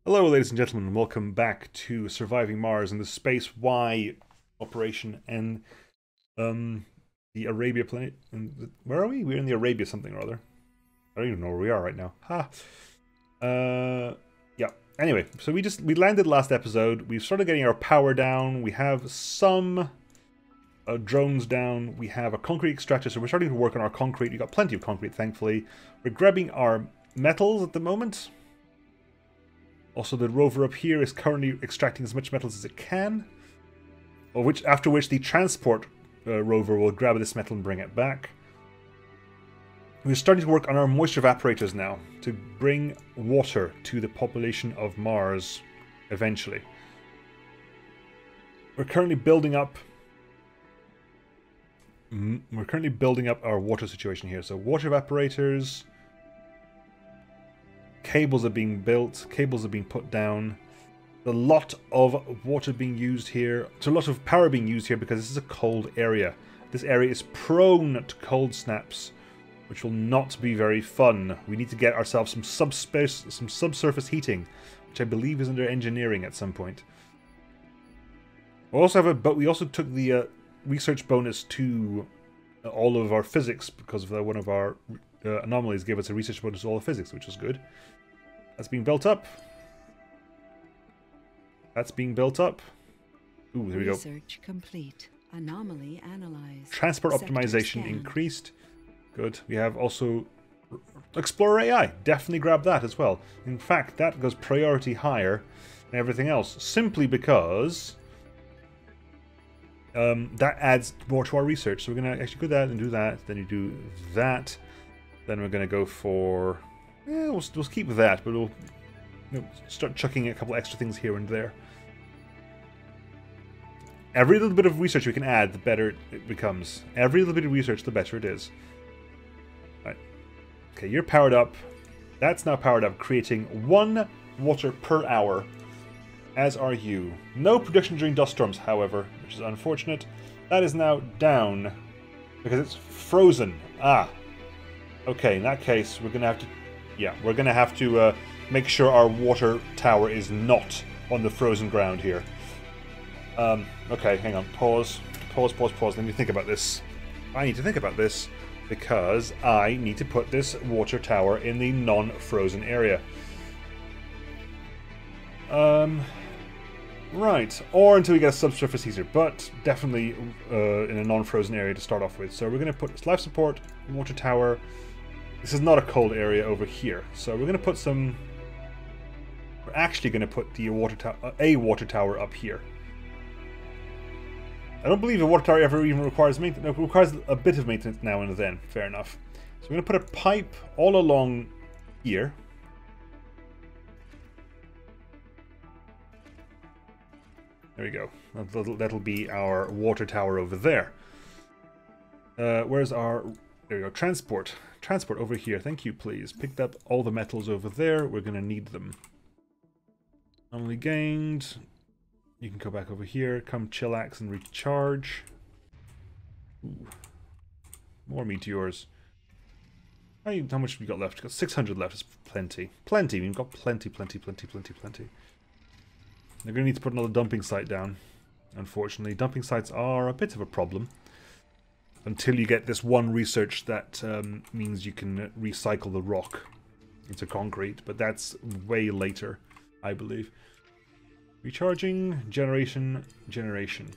Hello, ladies and gentlemen, and welcome back to Surviving Mars in the Space Y operation and the Arabia planet. Where are we? We're in the Arabia something or other. I don't even know where we are right now. Ha. Yeah. Anyway, so we landed last episode. We've started getting our power down. We have some drones down. We have a concrete extractor, so we're starting to work on our concrete. We've got plenty of concrete, thankfully. We're grabbing our metals at the moment. Also, the rover up here is currently extracting as much metals as it can. After which the transport rover will grab this metal and bring it back. We're starting to work on our moisture evaporators now to bring water to the population of Mars eventually. We're currently building up our water situation here. So water evaporators. Cables are being built, cables are being put down. There's a lot of water being used here. There's a lot of power being used here because this is a cold area. This area is prone to cold snaps, which will not be very fun. We need to get ourselves some subsurface heating, which I believe is under engineering at some point. We also took the research bonus to all of our physics because of one of our anomalies gave us a research bonus to all the physics, which was good. That's being built up. That's being built up. Ooh, there we go. Research complete. Anomaly analyzed. Transport optimization increased. Good. We have also Explorer AI. Definitely grab that as well. In fact, that goes priority higher than everything else, simply because that adds more to our research. So we're going to actually do that and do that. Then you do that. Then we're going to go for... we'll keep that, but we'll start chucking a couple extra things here and there. Every little bit of research we can add, the better it becomes. Every little bit of research, the better it is. Right. Okay, you're powered up. That's now powered up, creating 1 water per hour, as are you. No production during dust storms, however, which is unfortunate. That is now down, because it's frozen. Ah. Okay, in that case, we're going to have to... Yeah, we're going to have to make sure our water tower is not on the frozen ground here. Okay, hang on. Pause. Let me think about this. I need to think about this because I need to put this water tower in the non-frozen area. Right. Or until we get a subsurface heater, but definitely in a non-frozen area to start off with. So we're going to put life support, water tower. This is not a cold area over here, so we're going to put some... We're actually going to put the a water tower up here. I don't believe a water tower ever even requires maintenance. No, it requires a bit of maintenance now and then. Fair enough. So we're going to put a pipe all along here. There we go. That'll be our water tower over there. Where's our... There we go. Transport. Transport over here. Thank you, please. Picked up all the metals over there. We're going to need them. Only gained. You can go back over here. Come chillax and recharge. Ooh. More meteors. How much have we got left? We've got 600 left. It's plenty. Plenty. We've got plenty. They're going to need to put another dumping site down. Unfortunately, dumping sites are a bit of a problem. Until you get this one research that means you can recycle the rock into concrete, but that's way later, I believe. Recharging, generation.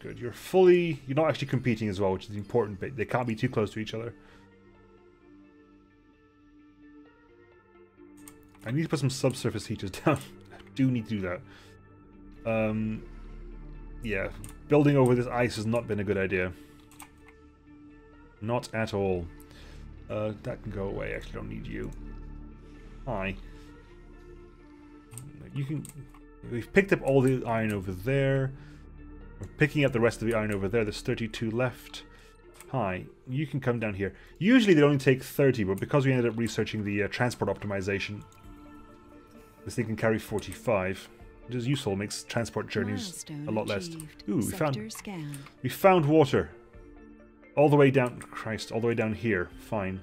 Good. You're not actually competing as well, which is the important bit. They can't be too close to each other. I need to put some subsurface heaters down. I do need to do that. Yeah, building over this ice has not been a good idea. Not at all. That can go away. Actually, don't need you. Hi. You can... We've picked up all the iron over there. We're picking up the rest of the iron over there. There's 32 left. Hi. You can come down here. Usually they only take 30, but because we ended up researching the transport optimization, this thing can carry 45. Which is useful. Makes transport journeys a lot less. Ooh, we found water. All the way down, Christ, all the way down here. Fine.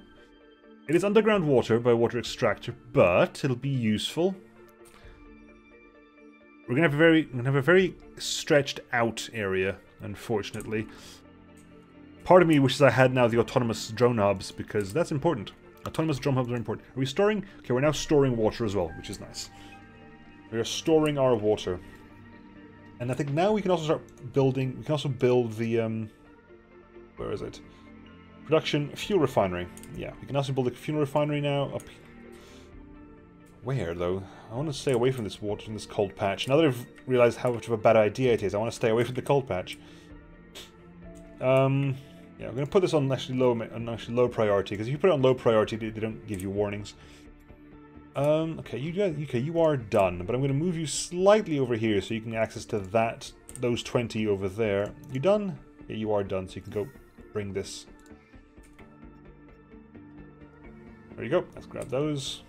It is underground water by water extractor, but it'll be useful. we're gonna have a very stretched out area, unfortunately. Part of me wishes I had now the autonomous drone hubs, because that's important. Autonomous drone hubs are important. Are we storing? Okay, we're now storing water as well, which is nice. We are storing our water. And I think now we can also start building... We can also build the... where is it? Production fuel refinery. Yeah, we can also build a fuel refinery now. Up. Where, though? I want to stay away from this water, from this cold patch. Now that I've realized how much of a bad idea it is, I want to stay away from the cold patch. Yeah, I'm going to put this on actually low priority, because if you put it on low priority, they don't give you warnings. Okay, you are done, but I'm going to move you slightly over here so you can access to those 20 over there. You done? Yeah, you are done, so you can go bring this. There you go. Let's grab those.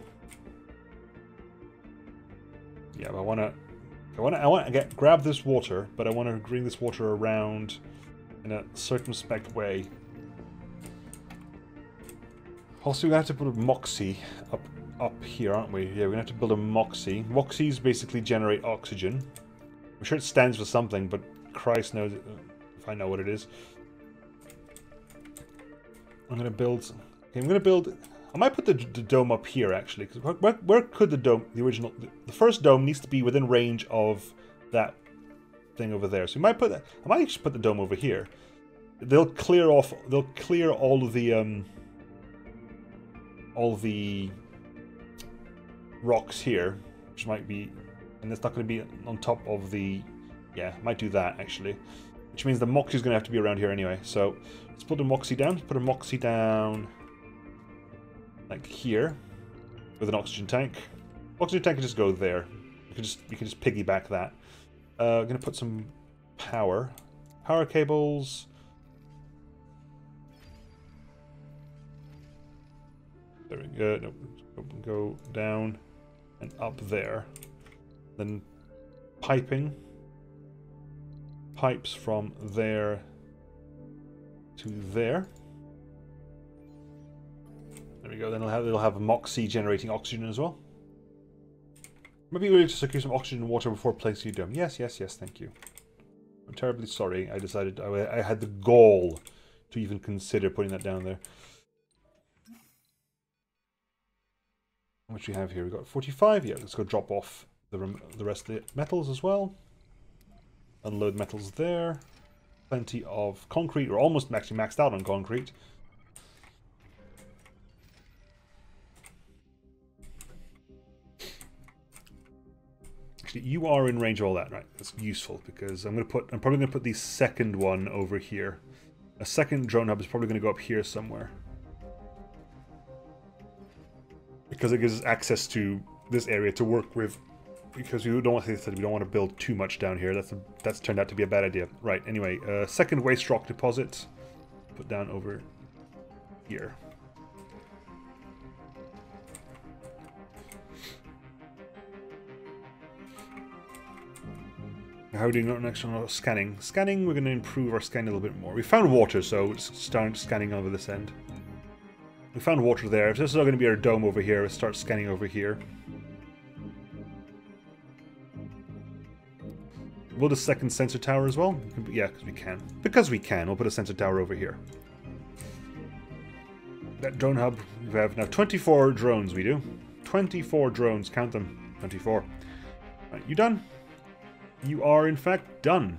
Yeah, I want to grab this water, but I want to bring this water around in a circumspect way. Also, we have to put a Moxie up here, aren't we? Yeah, we're gonna have to build a Moxie. Moxies basically generate oxygen. I'm sure it stands for something, but Christ knows if I know what it is. I'm gonna build. Okay, I'm gonna build. I might put the dome up here actually, because where could the dome, the first dome needs to be within range of that thing over there. So we might put that. I might just put the dome over here. They'll clear all of the rocks here, which might be, and it's not going to be on top of the. Yeah, I might do that actually, which means the Moxie is going to have to be around here anyway. So let's put a Moxie down. Let's put a Moxie down. Like here, with an oxygen tank. Oxygen tank can just go there. You can just piggyback that. I'm gonna put some power cables. There we go. No, go down and up there. Then pipes from there to there. There we go, then they'll have a Moxie generating oxygen as well. Maybe we'll just secure some oxygen and water before placing your dome. Yes, thank you. I'm terribly sorry. I decided I had the gall to even consider putting that down there. How much we have here? We've got 45. Yeah, let's go drop off the rest of the metals as well. Unload metals there. Plenty of concrete. We're almost actually maxed out on concrete. Actually, you are in range of all that, right? That's useful because I'm probably gonna put the second one over here. A second drone hub is probably gonna go up here somewhere. Because it gives us access to this area to work with. Because we don't want to build too much down here. That's turned out to be a bad idea. Right. Anyway, second waste rock deposit. Put down over here. How are we doing on external scanning? Scanning, we're going to improve our scanning a little bit more. We found water, so let's start scanning over this end. We found water there. If this is not going to be our dome over here, let's start scanning over here. Build a second sensor tower as well? Yeah, because we can. Because we can, we'll put a sensor tower over here. That drone hub, we have now 24 drones, we do. 24 drones, count them. 24. Right, you done? You are, in fact, done.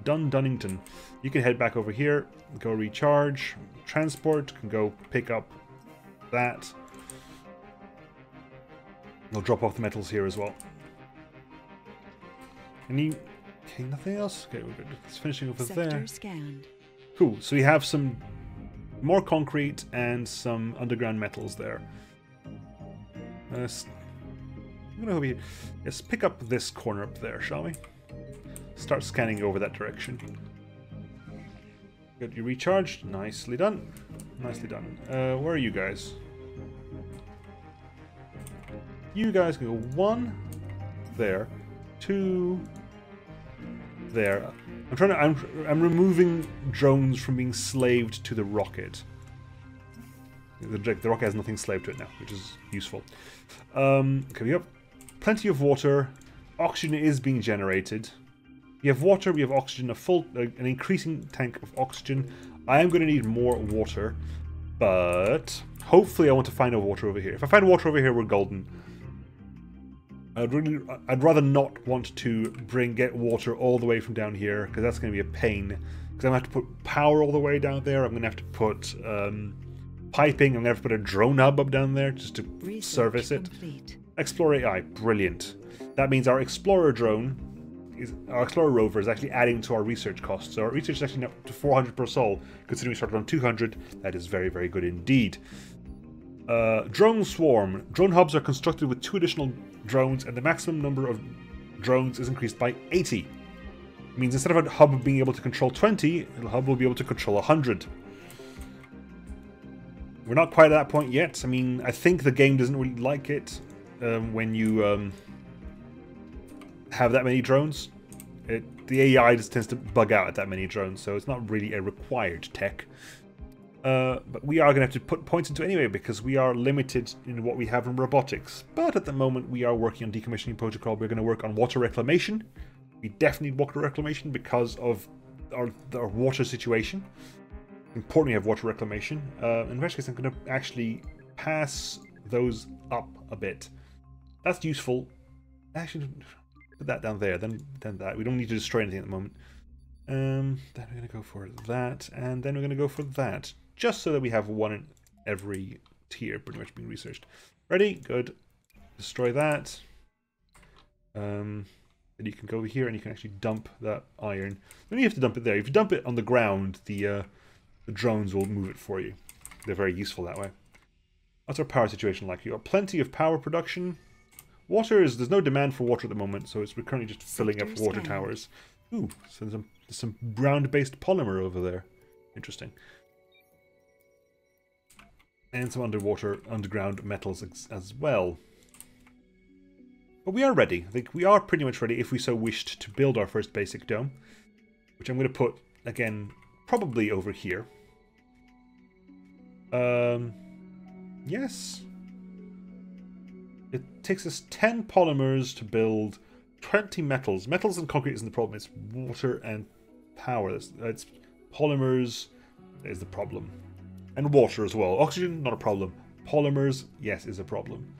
Dunnington. You can head back over here, go recharge. Transport can go pick up that. We'll drop off the metals here as well. Okay, nothing else? Okay, we're good. It's finishing over there. Scanned. Cool, so we have some more concrete and some underground metals there. Let's pick up this corner up there, shall we? Start scanning over that direction. Good, you recharged. Nicely done. Nicely done. Where are you guys? You guys can go 1 there, 2 there. I'm removing drones from being slaved to the rocket. The rocket has nothing slaved to it now, which is useful. Okay, we have plenty of water. Oxygen is being generated. We have water, we have oxygen, an increasing tank of oxygen. I am going to need more water, but hopefully I want to find a water over here. If I find water over here, we're golden. I'd rather not want to get water all the way from down here, because that's going to be a pain. Because I'm going to have to put power all the way down there. I'm going to have to put piping. I'm going to have to put a drone hub up down there just to service it. Complete. Explore AI, brilliant. That means our Explorer drone, our Explorer rover is actually adding to our research costs. So our research is actually up to 400 per sol, considering we started on 200. That is very, very good indeed. Drone swarm. Drone hubs are constructed with 2 additional drones, and the maximum number of drones is increased by 80. It means instead of a hub being able to control 20, the hub will be able to control 100. We're not quite at that point yet. I mean, I think the game doesn't really like it when you have that many drones. The AI just tends to bug out at that many drones, so it's not really a required tech. But we are going to have to put points into it anyway, because we are limited in what we have in robotics. But at the moment, we are working on decommissioning protocol. We're going to work on water reclamation. We definitely need water reclamation because of our water situation. Important we have water reclamation. In which case, I'm going to actually pass those up a bit. That's useful. Actually, put that down there. Then that. We don't need to destroy anything at the moment. Then we're going to go for that, and then we're going to go for that. Just so that we have one in every tier pretty much being researched. Ready? Good. Destroy that. And you can go over here and you can actually dump that iron. Then you have to dump it there. If you dump it on the ground, the drones will move it for you. They're very useful that way. What's our power situation like? You have plenty of power production. There's no demand for water at the moment, so we're currently just filling up water towers. Ooh, so there's some ground-based polymer over there. Interesting. And some underground metals as well. But we are ready. I think we are pretty much ready if we so wished to build our first basic dome. Which I'm going to put, again, probably over here. Yes. It takes us 10 polymers to build 20 metals. Metals and concrete isn't the problem. It's water and power. It's polymers is the problem. And water as well. Oxygen, not a problem. Polymers, yes, is a problem.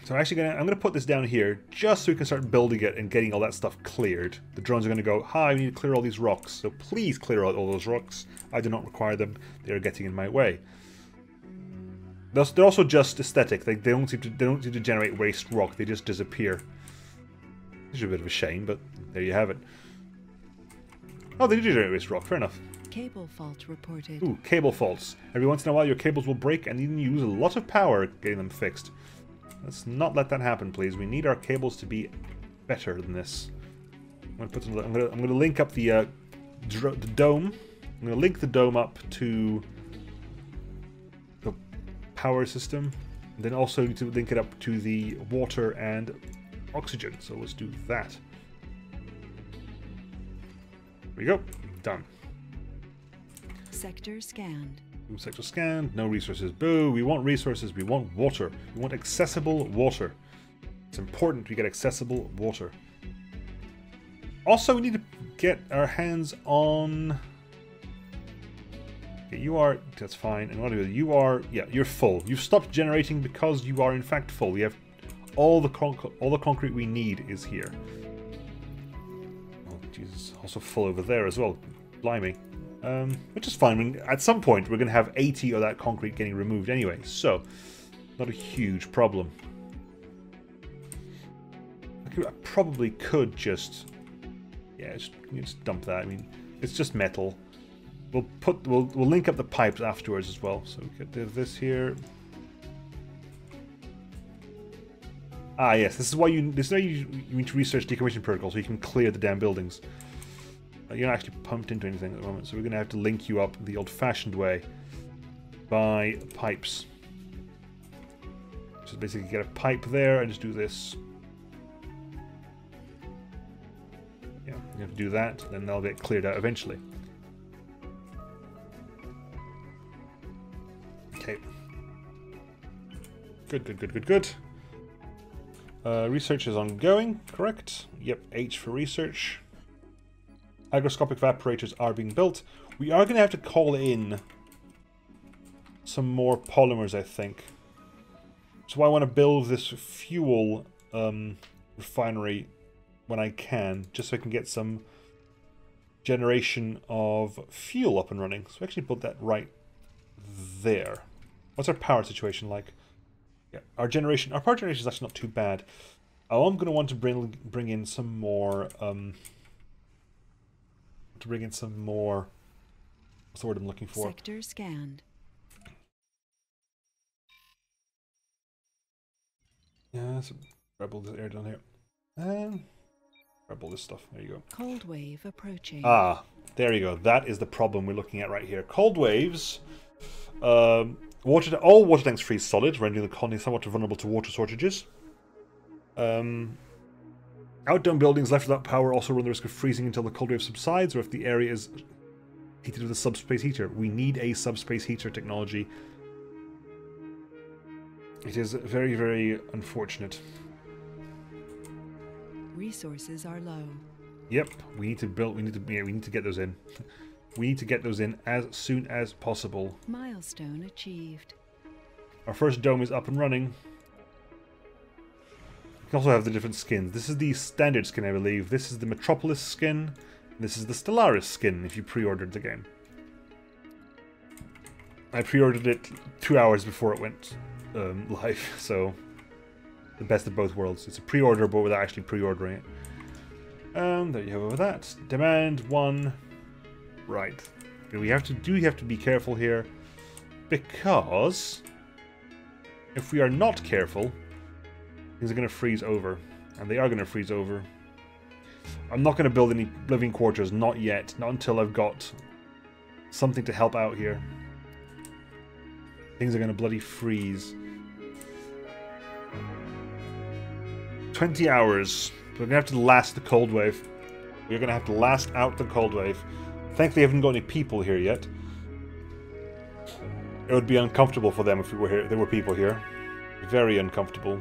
So I'm going to put this down here just so we can start building it and getting all that stuff cleared. The drones are going to go, hi, we need to clear all these rocks. So please clear out all those rocks. I do not require them. They are getting in my way. They're also just aesthetic. They don't seem to generate waste rock. They just disappear. Which is a bit of a shame, but there you have it. Oh, they do generate waste rock. Fair enough. Cable fault reported. Ooh, cable faults. Every once in a while your cables will break and you use a lot of power getting them fixed. Let's not let that happen, please. We need our cables to be better than this. I'm going to link up the dome. I'm going to link the dome up to the power system. And then also need to link it up to the water and oxygen. So let's do that. There we go. Done. Sector scanned. Sector scanned. No resources. Boo. We want resources. We want water. We want accessible water. It's important we get accessible water. Also, we need to get our hands on... Okay, you are... That's fine. And what do you are... Yeah, you're full. You've stopped generating because you are in fact full. We have all the concrete we need is here. Oh, Jesus. Also full over there as well. Blimey. Which is fine. I mean, at some point, we're going to have 80 of that concrete getting removed anyway, so not a huge problem. I probably could just, yeah, just dump that. I mean, it's just metal. We'll link up the pipes afterwards as well. So we get this here. Ah, yes. This is why you need to research decommission protocol so you can clear the damn buildings. You're not actually pumped into anything at the moment, so we're going to have to link you up the old-fashioned way by pipes. So basically get a pipe there and just do this. Yeah, you have to do that, then they'll get cleared out eventually. Okay. Good. Research is ongoing, correct? Yep, H for research. Hygroscopic evaporators are being built. We are going to have to call in some more polymers, I think. So I want to build this fuel refinery when I can, just so I can get some generation of fuel up and running. So actually put that right there. What's our power situation like? Yeah, our power generation is actually not too bad. I'm going to want to bring in some more. What's the word I'm looking for? Sector scanned. Yeah, so rebel this air down here. Rebel this stuff. There you go. Cold wave approaching. Ah, there you go. That is the problem we're looking at right here. Cold waves. All water tanks freeze solid, rendering the colony somewhat vulnerable to water shortages. Outdome buildings left without power also run the risk of freezing until the cold wave subsides, or if the area is heated with a subspace heater. We need a subspace heater technology. It is very, very unfortunate. Resources are low. Yep, we need to get those in. We need to get those in as soon as possible. Milestone achieved. Our first dome is up and running. You can also have the different skins. This is the standard skin, I believe. This is the Metropolis skin. This is the Stellaris skin, if you pre-ordered the game. I pre-ordered it 2 hours before it went live, so the best of both worlds. It's a pre-order, but without actually pre-ordering it. There you have that. Demand 1. Right. We have to be careful here, because if we are not careful, things are going to freeze over, and they are going to freeze over. I'm not going to build any living quarters, not yet, not until I've got something to help out here. Things are going to bloody freeze. 20 hours. We're going to have to last the cold wave. We're going to have to last out the cold wave. Thankfully, I haven't got any people here yet. It would be uncomfortable for them if we were here. There were people here. Very uncomfortable.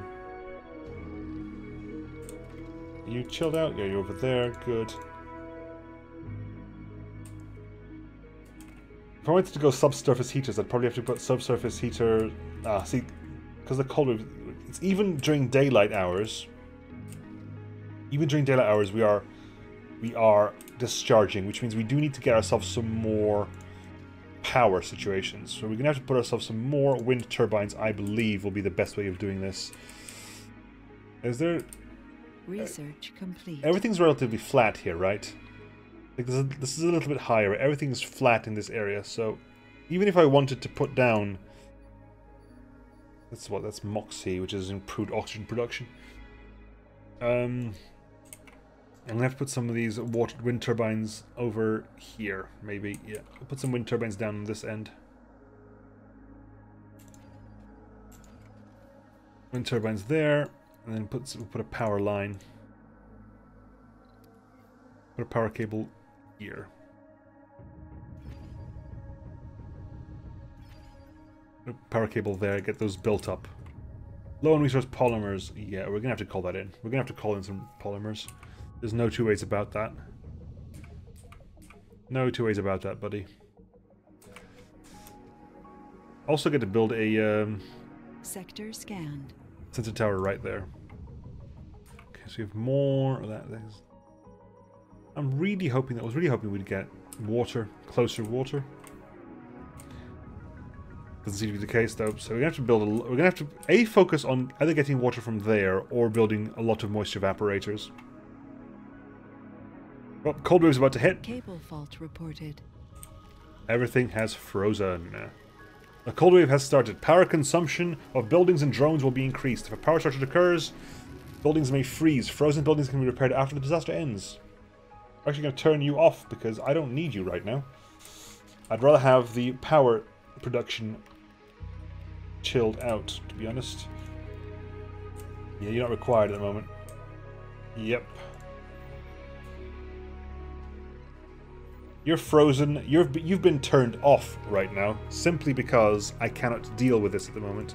You chilled out? Yeah, you're over there. Good. If I wanted to go subsurface heaters, I'd probably have to put subsurface heater... see, because the cold wave... It's even during daylight hours. Even during daylight hours, we are discharging, which means we do need to get ourselves some more power situations. So we're going to have to put ourselves some more wind turbines, I believe, will be the best way of doing this. Is there... Research complete. Everything's relatively flat here, right? Like this is a little bit higher. Everything's flat in this area, so even if I wanted to put down... That's Moxie, which is improved oxygen production. I'm going to have to put some of these wind turbines over here, maybe. Yeah, I'll put some wind turbines down on this end. Wind turbines there, and then we'll put a power line. Put a power cable here. Put a power cable there, get those built up. Low on resource polymers. Yeah, we're going to have to call that in. We're going to have to call in some polymers. There's no two ways about that. No two ways about that, buddy. Also get to build a... Sector scanned. Sensor tower right there. Okay, so we have more of that. I was really hoping we'd get water, closer water. Doesn't seem to be the case though, so we're gonna have to we're gonna have to focus on either getting water from there or building a lot of moisture evaporators. Well, cold wave's about to hit. Cable fault reported. Everything has frozen. A cold wave has started. Power consumption of buildings and drones will be increased. If a power shortage occurs, buildings may freeze. Frozen buildings can be repaired after the disaster ends. I'm actually going to turn you off because I don't need you right now. I'd rather have the power production chilled out, to be honest. Yeah, you're not required at the moment. Yep. You're frozen. You've been turned off right now, simply because I cannot deal with this at the moment.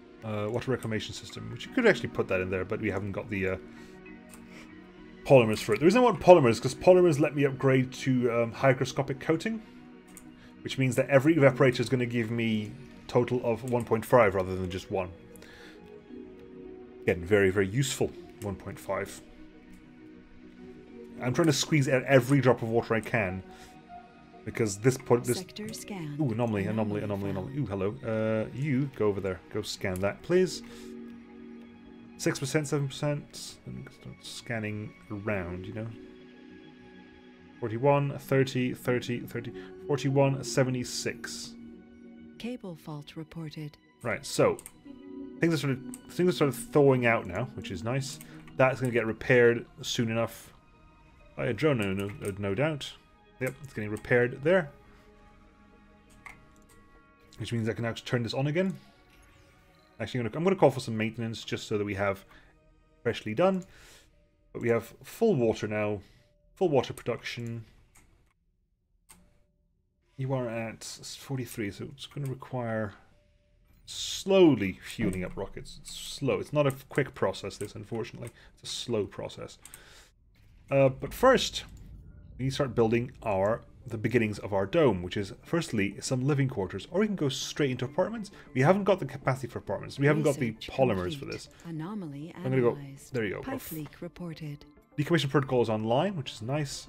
Water reclamation system, which you could actually put that in there, but we haven't got the polymers for it. The reason I want polymers is because polymers let me upgrade to hygroscopic coating, which means that every evaporator is going to give me a total of 1.5 rather than just 1. Again, very, very useful. 1.5. I'm trying to squeeze out every drop of water I can, because this Sector scan. Ooh, anomaly. Ooh, hello. You go over there. Go scan that, please. 6%, 7%. Scanning around, you know. 41, 30, 30, 30, 41, 76. Cable fault reported. Right, so things are sort of thawing out now, which is nice. That's going to get repaired soon enough. By a drone, no doubt. Yep, it's getting repaired there. Which means I can actually turn this on again. Actually, I'm going to call for some maintenance just so that we have freshly done. But we have full water now. Full water production. You are at 43, so it's going to require slowly fueling up rockets. It's slow. It's not a quick process, this, unfortunately. It's a slow process. But first, we need to start building the beginnings of our dome, which is firstly some living quarters, or we can go straight into apartments. We haven't got the capacity for apartments. We haven't got the polymers for this. Anomaly I'm going to go. There you go. Pipe leak reported. Decommission protocol is online, which is nice.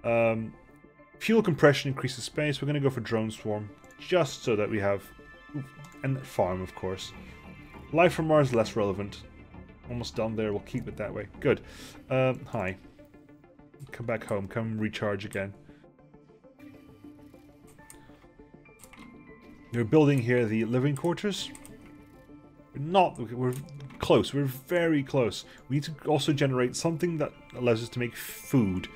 Fuel compression increases space. We're going to go for drone swarm, just so that we have, and farm, of course. Life from Mars less relevant. Almost done there. We'll keep it that way. Good. Hi. Come back home. Come recharge again. We're building here the living quarters. We're close. We're very close. We need to also generate something that allows us to make food.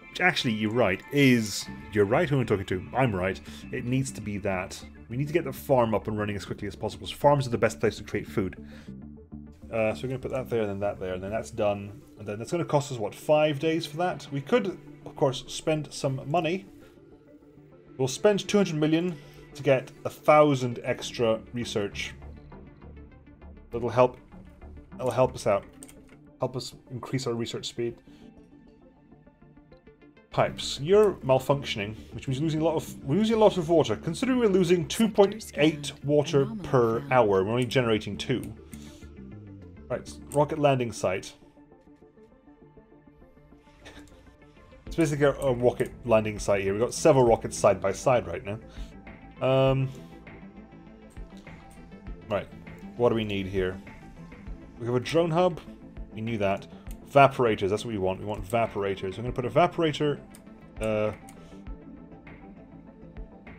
Which actually, you're right. You're right who I'm talking to. I'm right. It needs to be that. We need to get the farm up and running as quickly as possible. So farms are the best place to create food. So we're going to put that there, and then that there, and then that's done. And then it's going to cost us, what, 5 days for that? We could, of course, spend some money. We'll spend 200 million to get 1,000 extra research. That'll help. That'll help us out. Help us increase our research speed. Pipes. You're malfunctioning, which means we're losing a lot of water. Considering we're losing 2.8 water per hour, we're only generating 2. Right, rocket landing site. It's basically a rocket landing site here. We've got several rockets side by side right now. Right, what do we need here? We have a drone hub. We knew that. Evaporators, that's what we want. We want evaporators. I'm going to put a evaporator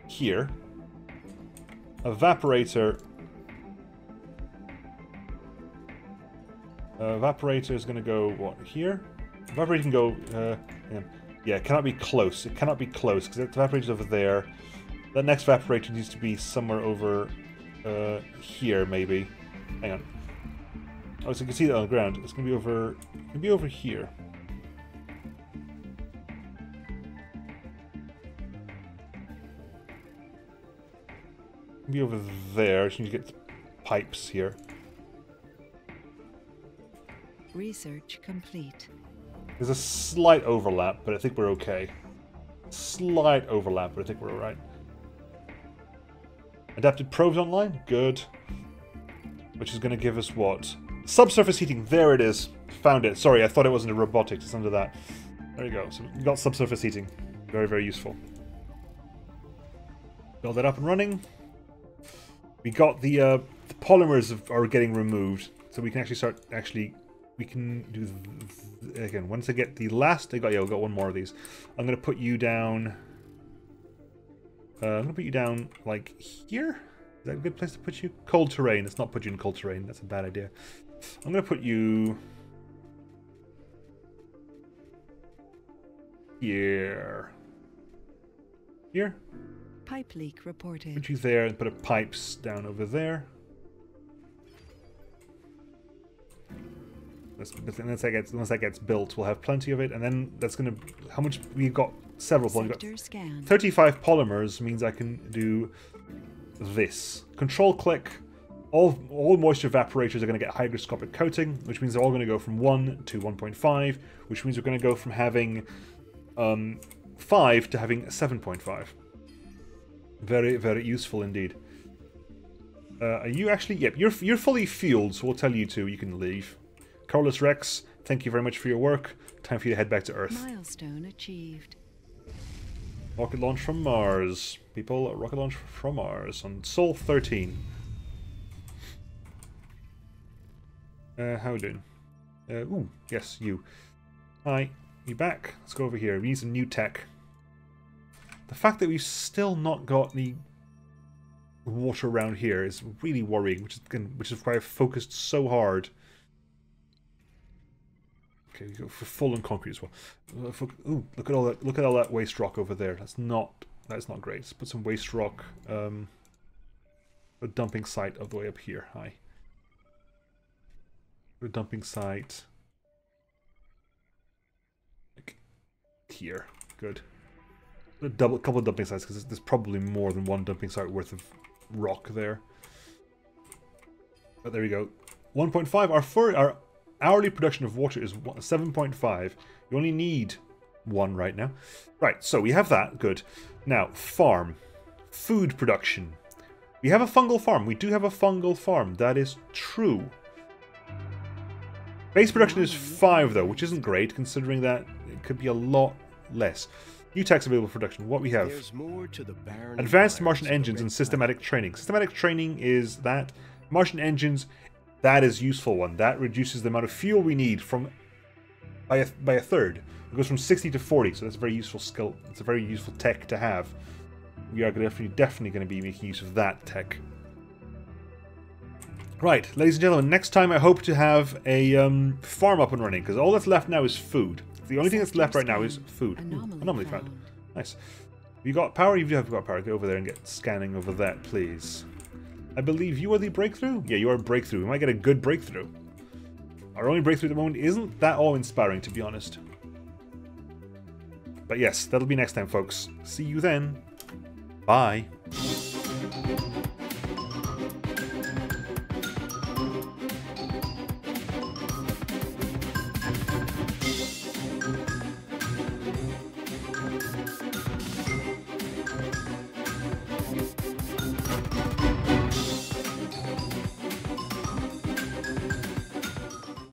here. Evaporator. Evaporator is going to go, what, here? Evaporator can go, yeah, it cannot be close. It cannot be close, because the evaporator's over there. That next evaporator needs to be somewhere over here, maybe. Hang on. Oh, so you can see that on the ground. It's going to be over... It can be over here. It can be over there. So you get pipes here. Research complete. There's a slight overlap, but I think we're okay. Slight overlap, but I think we're alright. Adapted probes online? Good. Which is going to give us what? Subsurface heating. There it is. Found it. Sorry, I thought it wasn't a robotics. It's under that. There you go. So we got subsurface heating. Very, very useful. Build that up and running. We got the polymers are getting removed, so we can actually start. We can do again once I get the last. I got one more of these. I'm gonna put you down. I'm gonna put you down like here. Is that a good place to put you? Cold terrain. Let's not put you in cold terrain. That's a bad idea. I'm gonna put you here. Here. Pipe leak reported. Put you there and put a pipes down over there. Once that gets built, we'll have plenty of it, and then that's gonna. How much we've got? Several polymers. 35 polymers means I can do this. Control click All moisture evaporators are going to get hygroscopic coating, which means they're all going to go from 1 to 1.5, which means we're going to go from having 5 to having 7.5. Very, very useful indeed. Are you actually... Yep, you're fully fueled, so we'll tell you to. You can leave. Carlos Rex, thank you very much for your work. Time for you to head back to Earth. Milestone achieved. Rocket launch from Mars. People, rocket launch from Mars on Sol 13. How are we doing? Ooh, yes, you. Hi, you back? Let's go over here. We need some new tech. The fact that we've still not got the water around here is really worrying, which is why I've focused so hard. Okay, we go for full and concrete as well. Ooh, look at all that! Look at all that waste rock over there. That's not great. Let's put some waste rock. A dumping site all the way up here. Hi. A dumping site. Like here. Good. A couple of dumping sites because there's probably more than one dumping site worth of rock there. But there we go. 1.5. Our hourly production of water is 7.5. You only need 1 right now. Right, so we have that. Good. Now, farm. Food production. We have a fungal farm. We do have a fungal farm. That is true. Base production is 5, though, which isn't great, considering that it could be a lot less. New tax available for production. What we have. Advanced Martian engines and systematic training. Systematic training is that. Martian engines, that is a useful one. That reduces the amount of fuel we need by a third. It goes from 60 to 40, so that's a very useful skill. It's a very useful tech to have. We are definitely going to be making use of that tech. Right, ladies and gentlemen, next time I hope to have a farm up and running, because all that's left now is food. The only thing that's left right now is food. Anomaly found. Nice. You got power? You do have got power. Go over there and get scanning over that, please. I believe you are the breakthrough? Yeah, you are a breakthrough. We might get a good breakthrough. Our only breakthrough at the moment isn't that awe-inspiring, to be honest. But yes, that'll be next time, folks. See you then. Bye.